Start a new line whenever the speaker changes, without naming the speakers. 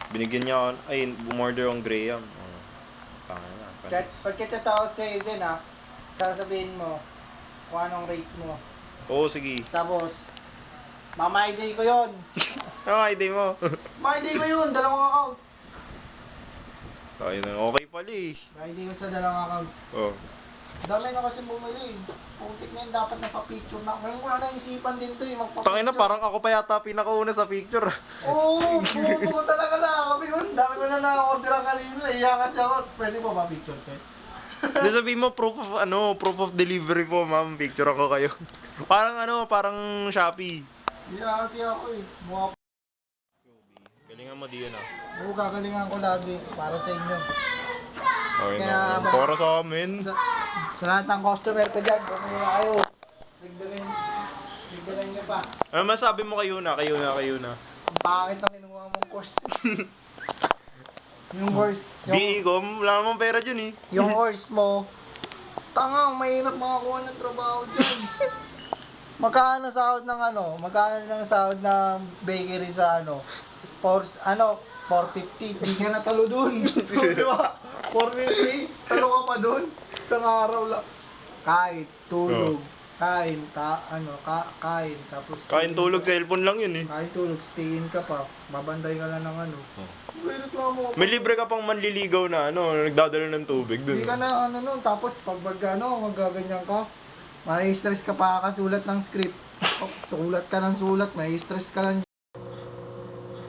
Binigyan niya ako, ay, bumorder yung Graham. Oh, tanga na.
Pag kitatawag sa'yo din ha, sasabihin mo kung anong rate mo.
Oo, sige.
Tapos, Mama ID ko yun.
Ano ID mo?
Mama ID ko yun, dalawang account.
Ayun na, okay pala eh.
Mama ID ko sa dalawang account.
Oh.
Dami na kasi bumili. Putik na yun, dapat napapicture na. Ngayon ko na naisipan din to eh, magpapicture.
Tangina, parang ako pa yata pinakauna sa picture.
Oo, bumubuko talaga na kami yun. Dami ko na na-order ang kanina. Iyakat siya ako. Pwede mo ba picture ko?
Hindi, sabihin mo proof of delivery po, ma'am. Picture ako kayo. Parang Shopee.
Iyakat siya ako eh. Mukha
Galingan mo diyan ah.
Oo, kagalingan ko lagi para sa inyo.
Okay
Kaya,
na. Para sa amin.
Sa lahat ng customer ko dyan, kung may kayo, nagdalhin nyo pa.
Ano masabi mo kayo na?
Ang pangit ang kinuha mong course. Yung course,
Di ko, wala namang pera dyan eh.
yung course mo, tanga, mahirap makakuha ng trabaho dyan. Magkano sahod ng sahod ng bakery sa 450, di ka natalo dun. Di ba? 450, talo ka pa dun. Isang araw lang. Kain, tulog, kain, kain, tapos...
Kain tulog sa cellphone lang yun eh.
Kain, tulog, stayin ka pa, babantay ka lang ng Pwede ka mo.
May libre ka pang manliligaw na nagdadala ng tubig dun.
Hindi ka na nun, tapos pag magaganyan ka, may stress ka pa kakasulat ng script. Sulat ka ng sulat, may stress ka lang